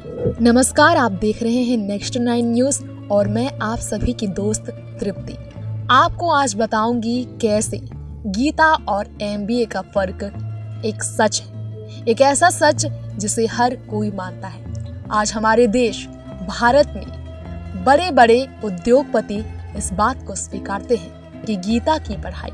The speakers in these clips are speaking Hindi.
नमस्कार, आप देख रहे हैं नेक्स्ट 9 न्यूज और मैं आप सभी की दोस्त तृप्ति। आपको आज बताऊंगी कैसे गीता और एमबीए का फर्क एक सच है, एक ऐसा सच जिसे हर कोई मानता है। आज हमारे देश भारत में बड़े बड़े उद्योगपति इस बात को स्वीकारते हैं कि गीता की पढ़ाई,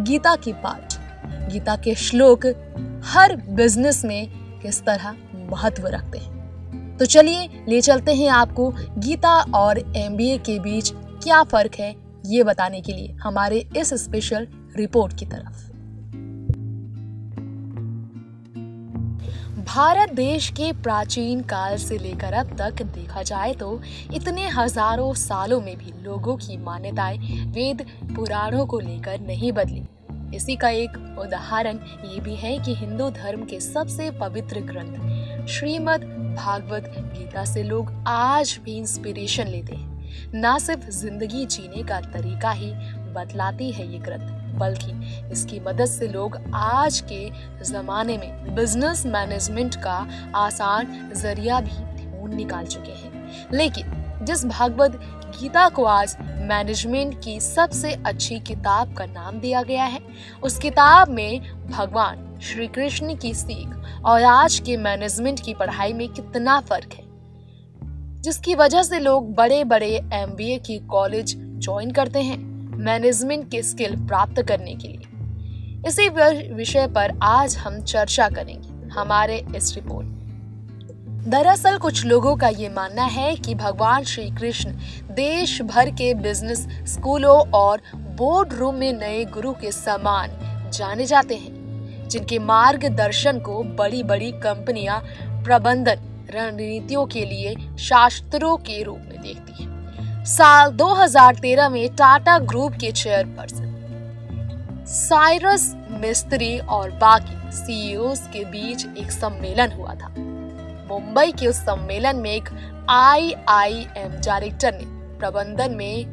गीता की पाठ, गीता के श्लोक हर बिजनेस में किस तरह महत्व रखते हैं। तो चलिए ले चलते हैं आपको गीता और एमबीए के बीच क्या फर्क है ये बताने के लिए हमारे इस स्पेशल रिपोर्ट की तरफ। भारत देश के प्राचीन काल से लेकर अब तक देखा जाए तो इतने हजारों सालों में भी लोगों की मान्यताएं वेद पुराणों को लेकर नहीं बदली। इसी का एक उदाहरण ये भी है कि हिंदू धर्म के सबसे पवित्र ग्रंथ श्रीमद् भागवत गीता से लोग आज भी इंस्पिरेशन लेते हैं। ना सिर्फ जिंदगी जीने का तरीका ही बतलाती है ये ग्रंथ, बल्कि इसकी मदद से लोग आज के जमाने में बिजनेस मैनेजमेंट का आसान जरिया भी ढूंढ निकाल चुके हैं। लेकिन जिस भागवत गीता को आज मैनेजमेंट की सबसे अच्छी किताब का नाम दिया गया है, उस किताब में भगवान श्री कृष्ण की सीख और आज के मैनेजमेंट की पढ़ाई में कितना फर्क है, जिसकी वजह से लोग बड़े बड़े एमबीए की कॉलेज ज्वाइन करते हैं मैनेजमेंट के स्किल प्राप्त करने के लिए। इसी विषय पर आज हम चर्चा करेंगे हमारे इस रिपोर्ट। दरअसल कुछ लोगों का ये मानना है कि भगवान श्री कृष्ण देश भर के बिजनेस स्कूलों और बोर्ड रूम में नए गुरु के समान जाने जाते हैं, जिनके मार्गदर्शन को बड़ी बड़ी कंपनियां प्रबंधन रणनीतियों के लिए शास्त्रों के रूप में देखती हैं। साल 2013 में टाटा ग्रुप के चेयरपर्सन साइरस मिस्त्री और बाकी सीईओज के बीच एक सम्मेलन हुआ था। मुंबई के उस सम्मेलन में एक IIM डायरेक्टर ने प्रबंधन में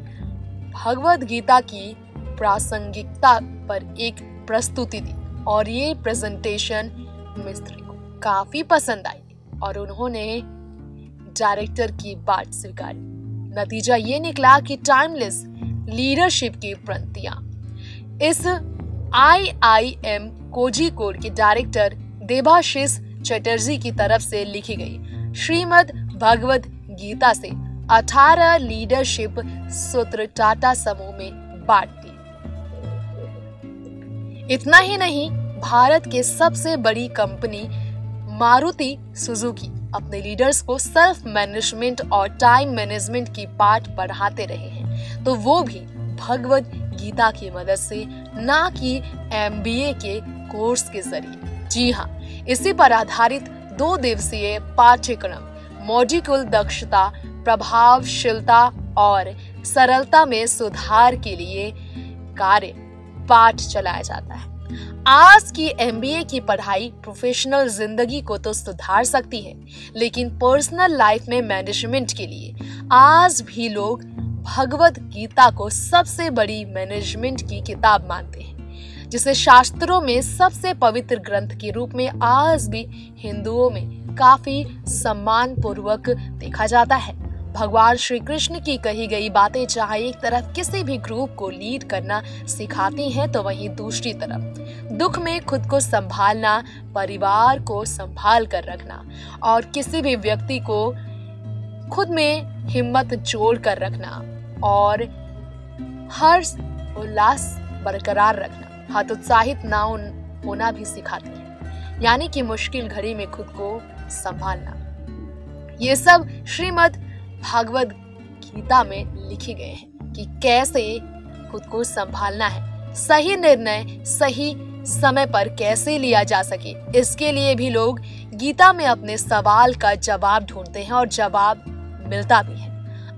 भगवद गीता की प्रासंगिकता पर एक प्रस्तुति दी और ये प्रेजेंटेशन मिस्त्री को काफी पसंद आई और उन्होंने डायरेक्टर की बात स्वीकारी। नतीजा ये निकला कि टाइमलेस लीडरशिप की पंक्तियां इस IIM कोझिकोड के डायरेक्टर देबाशिष चटर्जी की तरफ से लिखी गई श्रीमद् भगवद गीता से 18 लीडरशिप सूत्र टाटा समूह में बांट दी। इतना ही नहीं, भारत के सबसे बड़ी कंपनी मारुति सुजुकी अपने लीडर्स को सेल्फ मैनेजमेंट और टाइम मैनेजमेंट की पाठ पढ़ाते रहे हैं, तो वो भी भगवद गीता की मदद से, ना कि एमबीए के कोर्स के जरिए। जी हाँ, इसी पर आधारित 2 दिवसीय पाठ्यक्रम मॉड्यूल दक्षता, प्रभावशीलता और सरलता में सुधार के लिए कार्य पाठ चलाया जाता है। आज की एमबीए की पढ़ाई प्रोफेशनल जिंदगी को तो सुधार सकती है, लेकिन पर्सनल लाइफ में मैनेजमेंट के लिए आज भी लोग भगवद गीता को सबसे बड़ी मैनेजमेंट की किताब मानते हैं, जिसे शास्त्रों में सबसे पवित्र ग्रंथ के रूप में आज भी हिंदुओं में काफी सम्मान पूर्वक देखा जाता है। भगवान श्री कृष्ण की कही गई बातें चाहे एक तरफ किसी भी ग्रुप को लीड करना सिखाती हैं, तो वहीं दूसरी तरफ दुख में खुद को संभालना, परिवार को संभाल कर रखना और किसी भी व्यक्ति को खुद में हिम्मत जोड़ कर रखना और हर्ष उल्लास बरकरार रखना, हतोत्साहित ना होना भी सिखाती है, यानी कि मुश्किल घड़ी में खुद को संभालना। ये सब श्रीमद् भागवत गीता में लिखे गए हैं कि कैसे खुद को संभालना है, सही निर्णय सही समय पर कैसे लिया जा सके। इसके लिए भी लोग गीता में अपने सवाल का जवाब ढूंढते हैं और जवाब मिलता भी है।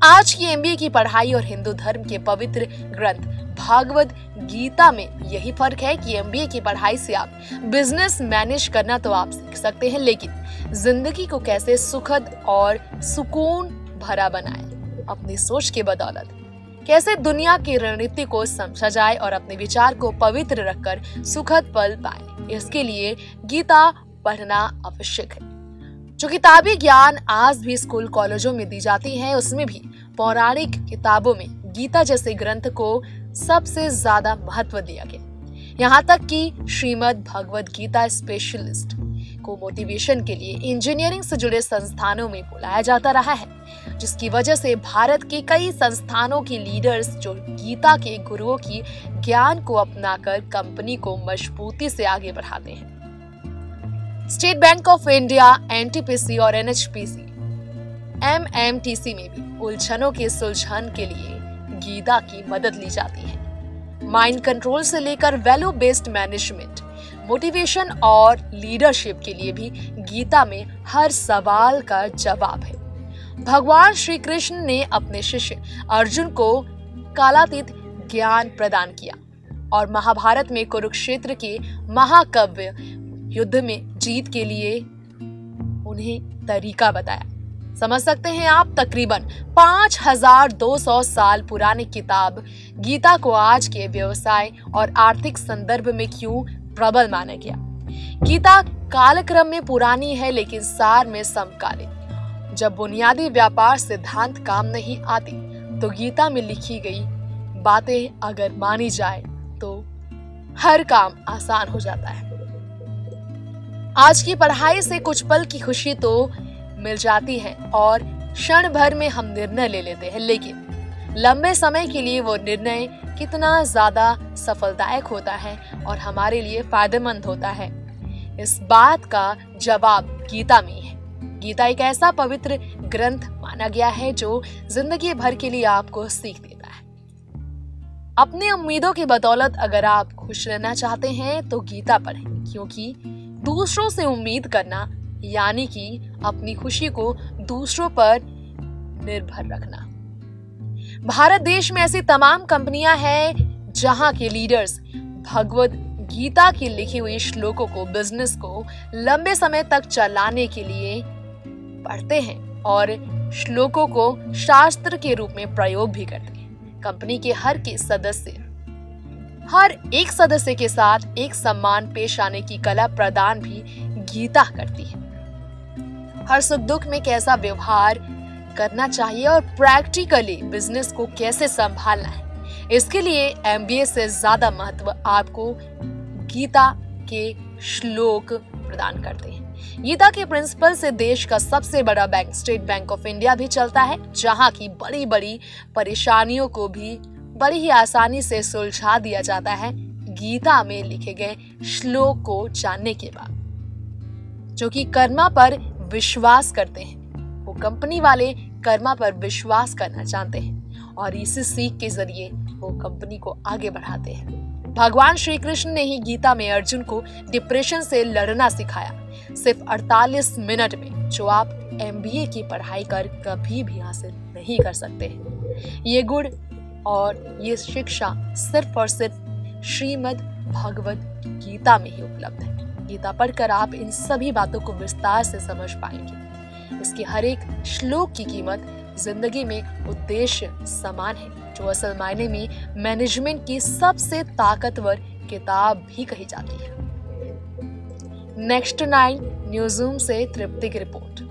आज की एमबीए की पढ़ाई और हिंदू धर्म के पवित्र ग्रंथ भागवत गीता में यही फर्क है कि एमबीए की पढ़ाई से आप बिजनेस मैनेज करना तो आप सीख सकते हैं, लेकिन जिंदगी को कैसे सुखद और सुकून भरा बनाए अपनी सोच के बदौलत, कैसे दुनिया की रणनीति को समझा जाए और अपने विचार को पवित्र रखकर सुखद पल पाए, इसके लिए गीता पढ़ना आवश्यक है। जो किताबी ज्ञान आज भी स्कूल कॉलेजों में दी जाती है, उसमें भी पौराणिक किताबों में गीता जैसे ग्रंथ को सबसे ज्यादा महत्व दिया गया। यहाँ तक कि श्रीमद् भगवद गीता स्पेशलिस्ट को मोटिवेशन के लिए इंजीनियरिंग से जुड़े संस्थानों में बुलाया जाता रहा है, जिसकी वजह से भारत के कई संस्थानों के लीडर्स जो गीता के गुरुओं की ज्ञान को अपनाकर कंपनी को मजबूती से आगे बढ़ाते हैं। State bank of India, NTPC और एनएचपीसी, एमएमटीसी में भी उलझनों के सुलझाने के लिए गीता की मदद ली जाती है। माइंड कंट्रोल से लेकर वैल्यू बेस्ड मैनेजमेंट, मोटिवेशन और लीडरशिप के लिए भी गीता में हर सवाल का जवाब है। भगवान श्री कृष्ण ने अपने शिष्य अर्जुन को कालातीत ज्ञान प्रदान किया और महाभारत में कुरुक्षेत्र के महाकाव्य युद्ध में जीत के लिए उन्हें तरीका बताया। समझ सकते हैं आप, तकरीबन 5200 साल पुरानी किताब गीता को आज के व्यवसाय और आर्थिक संदर्भ में क्यों प्रबल माना गया। गीता कालक्रम में पुरानी है लेकिन सार में समकालीन। जब बुनियादी व्यापार सिद्धांत काम नहीं आती तो गीता में लिखी गई बातें अगर मानी जाए तो हर काम आसान हो जाता है। आज की पढ़ाई से कुछ पल की खुशी तो मिल जाती है और क्षण भर में हम निर्णय ले लेते हैं, लेकिन लंबे समय के लिए वो निर्णय कितना ज्यादा सफलदायक होता है और हमारे लिए फायदेमंद होता है, इस बात का जवाब गीता में है। गीता एक ऐसा पवित्र ग्रंथ माना गया है जो जिंदगी भर के लिए आपको सीख देता है। अपनी उम्मीदों की बदौलत अगर आप खुश रहना चाहते हैं तो गीता पढ़ें, क्योंकि दूसरों से उम्मीद करना यानी कि अपनी खुशी को दूसरों पर निर्भर रखना। भारत देश में ऐसी तमाम कंपनियां हैं जहां के लीडर्स भगवद गीता की लिखी हुई श्लोकों को बिजनेस को लंबे समय तक चलाने के लिए पढ़ते हैं और श्लोकों को शास्त्र के रूप में प्रयोग भी करते हैं। कंपनी के हर एक सदस्य के साथ एक सम्मान पेश आने की कला प्रदान भी गीता करती है। हर सुख दुख में कैसा व्यवहार करना चाहिए और प्रैक्टिकली बिजनेस को कैसे संभालना है, इसके लिए एमबीए से ज्यादा महत्व आपको गीता के श्लोक प्रदान करते हैं। गीता के प्रिंसिपल से देश का सबसे बड़ा bank state bank of India भी चलता है, जहां की बड़ी बड़ी परेशानियों को भी बड़ी ही आसानी से सुलझा दिया जाता है गीता में लिखे गए श्लोक को जानने के बाद। जो कि कर्मा पर विश्वास करते हैं, वो कंपनी वाले कर्मा पर विश्वास करना चाहते हैं और इसी सीख के जरिए वो कंपनी को आगे बढ़ाते हैं। भगवान श्री कृष्ण ने ही गीता में अर्जुन को डिप्रेशन से लड़ना सिखाया, सिर्फ 48 मिनट में, जो आप एमबीए की पढ़ाई कर कभी भी हासिल नहीं कर सकते हैं। ये गुण और ये शिक्षा सिर्फ और सिर्फ श्रीमद् भगवद गीता में ही उपलब्ध है। गीता पढ़कर आप इन सभी बातों को विस्तार से समझ पाएंगे। इसके हर एक श्लोक की कीमत जिंदगी में उद्देश्य समान है, जो असल मायने में मैनेजमेंट की सबसे ताकतवर किताब भी कही जाती है। नेक्स्ट 9 न्यूज़रूम से तृप्ति की रिपोर्ट।